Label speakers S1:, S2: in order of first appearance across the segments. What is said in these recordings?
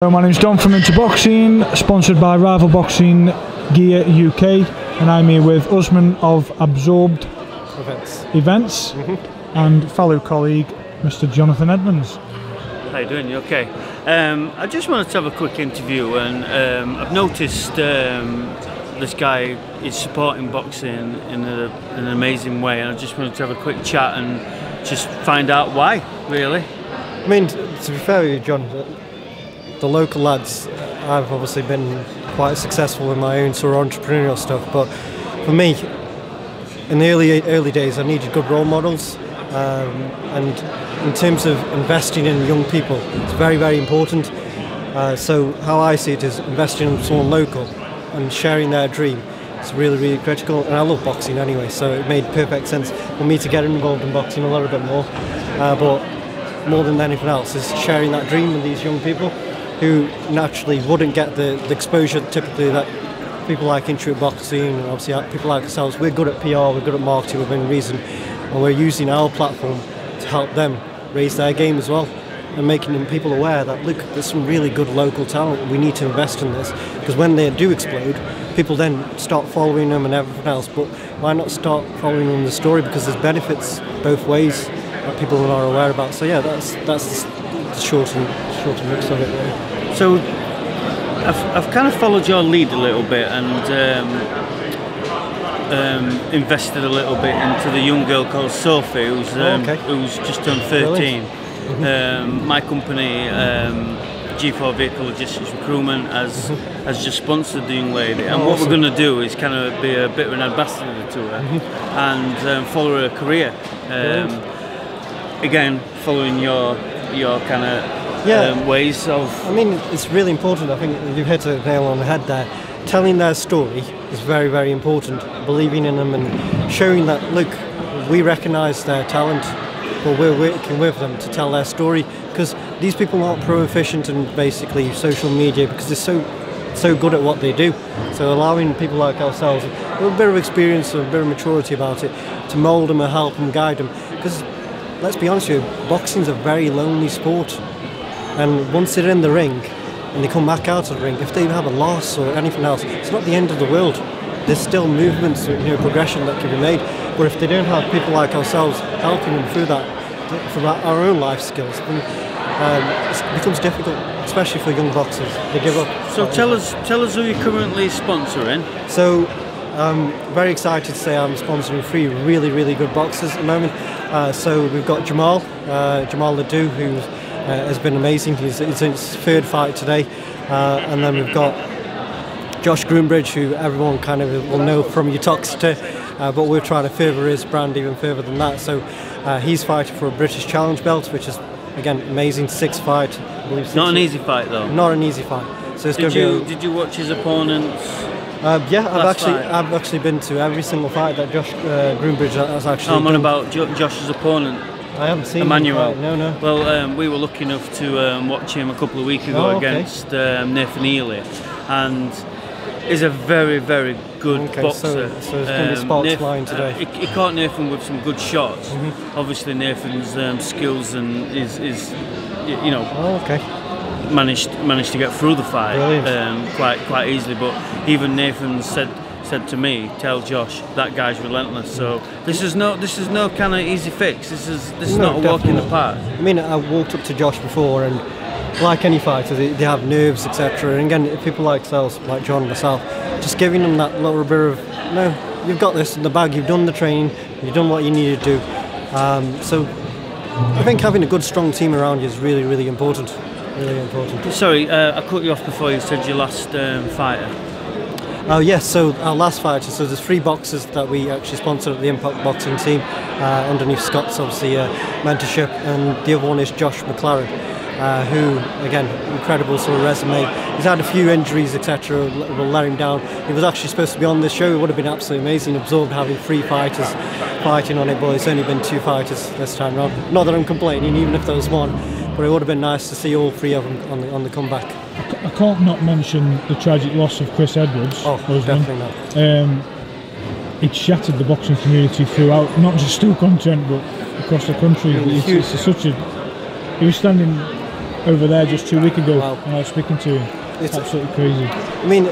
S1: Hello, my name's Don from Intuboxing, sponsored by Rival Boxing Gear UK, and I'm here with Usman of Abzorbed Events and fellow colleague Mr. Jonathan Edmonds.
S2: How you doing? You okay? I just wanted to have a quick interview, and I've noticed this guy is supporting boxing in an amazing way, and I just wanted to have a quick chat and just find out why, really.
S3: I mean, to be fair with you, John, the local lads, I've obviously been quite successful in my own sort of entrepreneurial stuff, but for me, in the early days, I needed good role models, and in terms of investing in young people, it's very, very important. So how I see it is investing in someone local and sharing their dream. It's really, really critical, and I love boxing anyway, so it made perfect sense for me to get involved in boxing a little bit more. But more than anything else is sharing that dream with these young people who naturally wouldn't get the exposure typically that people like intuboxing and obviously people like ourselves. We're good at PR, we're good at marketing within reason, and we're using our platform to help them raise their game as well, and making them people aware that look, there's some really good local talent, we need to invest in this, because when they do explode, people then start following them and everything else. But why not start following them the story, because there's benefits both ways that people are aware about. So yeah, that's the short and mix of it really.
S2: So I've kind of followed your lead a little bit and invested a little bit into the young girl called Sophie, who's just turned 13. My company, G4 Vehicle Logistics Recruitment, has just sponsored the young lady, and what we're going to do is kind of be a bit of an ambassador to her and follow her career. Again, following your kind of ways of... I
S3: mean, it's really important. I think you've hit the nail on the head there. Telling their story is very, very important. Believing in them and showing that, look, we recognise their talent, but we're working with them to tell their story, because these people aren't proficient in basically social media because they're so good at what they do. So allowing people like ourselves with a bit of experience and a bit of maturity about it to mould them and help them, guide them, because let's be honest with you, boxing's a very lonely sport. And once they're in the ring and they come back out of the ring, if they have a loss or anything else, it's not the end of the world. There's still movements, progression that can be made. But if they don't have people like ourselves helping them through that, from our own life skills, then it becomes difficult, especially for young boxers. They give up.
S2: So tell us who you're currently sponsoring.
S3: So I'm very excited to say I'm sponsoring 3 really, really good boxers at the moment. So we've got Jamal Ledoux, who has been amazing. He's in his 3rd fight today, and then we've got Josh Groombridge, who everyone kind of will know from Utoxeter, but we're trying to further his brand even further than that. So he's fighting for a British Challenge belt, which is again amazing. 6th fight, I believe.
S2: Not an easy fight though.
S3: Not an easy fight. So it's
S2: did you watch his opponents?
S3: Yeah, I've actually been to every single fight that Josh Groombridge has actually.
S2: I'm on about Josh's opponent.
S3: I haven't seen
S2: Emmanuel.
S3: No.
S2: Well, we were lucky enough to watch him a couple of weeks ago against Nathan Ely, and he's a very, very good boxer.
S3: So there's going to be sparks flying today.
S2: He caught Nathan with some good shots. Obviously, Nathan's skills and is managed to get through the fight quite easily. But even Nathan said to me, "Tell Josh that guy's relentless." So this is no kind of easy fix. This is not a walk in the park.
S3: I mean, I walked up to Josh before, and like any fighter, they have nerves, etc. And again, people like ourselves, like John and myself, just giving them that little bit of, no, you've got this in the bag. You've done the training. You've done what you need to do. So I think having a good, strong team around you is really, really important. Really important.
S2: Sorry, I cut you off before you said your last fighter.
S3: Oh yes, so our last fighter, so there's 3 boxers that we actually sponsored at the Impact Boxing team, underneath Scott's obviously mentorship, and the other one is Josh McLaren, who, again, incredible sort of resume. He's had a few injuries, etc, will let him down. He was actually supposed to be on this show. It would have been absolutely amazing, Absorbed having 3 fighters fighting on it, but it's only been 2 fighters this time round. Not that I'm complaining, even if there was 1, but it would have been nice to see all 3 of them on the comeback.
S1: I can't not mention the tragic loss of Chris Edwards.
S3: Oh, definitely not.
S1: It shattered the boxing community throughout, not just Stoke-on-Trent, but across the country. He was standing over there just 2 weeks ago.
S3: Wow.
S1: When I was speaking to him. It's absolutely crazy.
S3: I mean,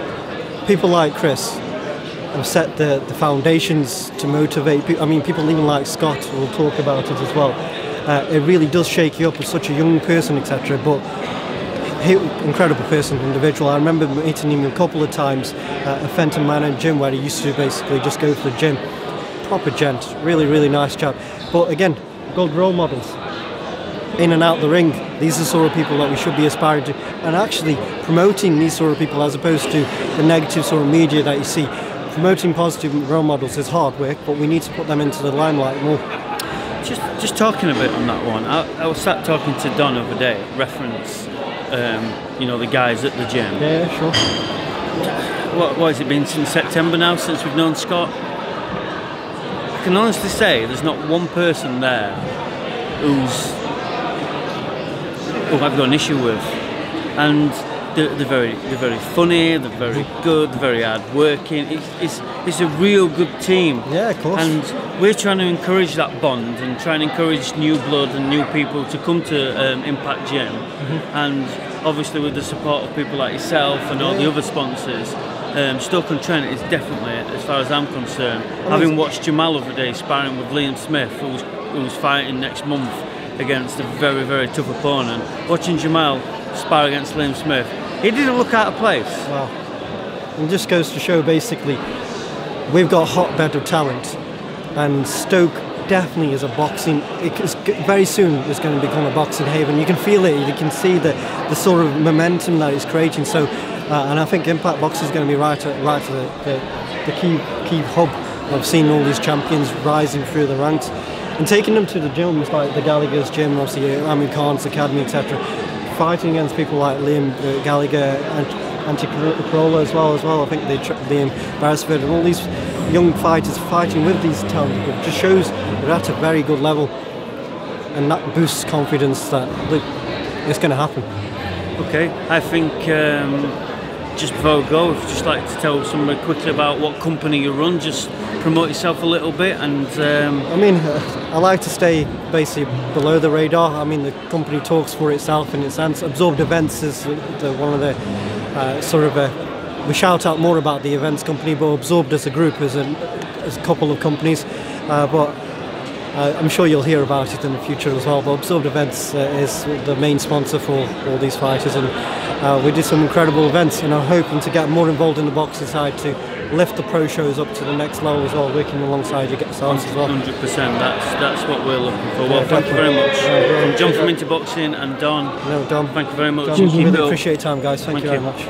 S3: people like Chris have set the foundations to motivate people. I mean, people even like Scott will talk about it as well. It really does shake you up as such a young person, etc. But he, incredible person, individual. I remember meeting him a couple of times at a Fenton Manor gym where he used to basically just go to the gym. Proper gent, really, really nice chap. But again, good role models. In and out the ring, these are the sort of people that we should be aspiring to, and actually promoting these sort of people as opposed to the negative sort of media that you see. Promoting positive role models is hard work, but we need to put them into the limelight more.
S2: Just talking a bit on that one, I was sat talking to Don the other day, reference, you know, the guys at the gym.
S3: Yeah, sure.
S2: What has it been since September now, since we've known Scott? I can honestly say there's not one person there who I've got an issue with, and they're very funny, they're very good, they're very hard working. It's a real good team.
S3: Yeah, of course.
S2: And we're trying to encourage that bond and try and encourage new blood and new people to come to Impact Gym. And obviously with the support of people like yourself and all the other sponsors, Stoke-on-Trent is definitely, as far as I'm concerned, having watched Jamal the other day sparring with Liam Smith, who's fighting next month against a very, very tough opponent. Watching Jamal spar against Liam Smith, he didn't look out of place.
S3: Wow. It just goes to show basically we've got a hotbed of talent, and Stoke definitely is a boxing, very soon it's going to become a boxing haven. You can feel it, you can see the sort of momentum that it's creating. So, and I think Impact Boxing is going to be right at the key hub of seeing all these champions rising through the ranks. And taking them to the gyms like the Gallagher's gym, obviously Amir Khan's Academy, etc. Fighting against people like Liam Gallagher and Anti-Corolla as well. I think Liam Beresford and all these young fighters fighting with these talented people just shows they're at a very good level, and that boosts confidence that look, it's going to happen.
S2: Okay, I think just before we go, if you'd just like to tell somebody quickly about what company you run, just promote yourself a little bit. And
S3: I mean, I like to stay basically below the radar. I mean, the company talks for itself in its sense. Abzorbed Events is one of the we shout out more about the events company, but Absorbed as a group is a couple of companies. But I'm sure you'll hear about it in the future as well. But Absorbed Events is the main sponsor for all these fighters, and we do some incredible events, and I'm hoping to get more involved in the boxing side to lift the pro shows up to the next level as well, working alongside yourselves as well.
S2: 100%, that's what we're looking for. Well, thank you very much. From John from Intuboxing and Don.
S3: No, Don.
S2: Thank you very much.
S3: John, really appreciate your time, guys. Thank you very much.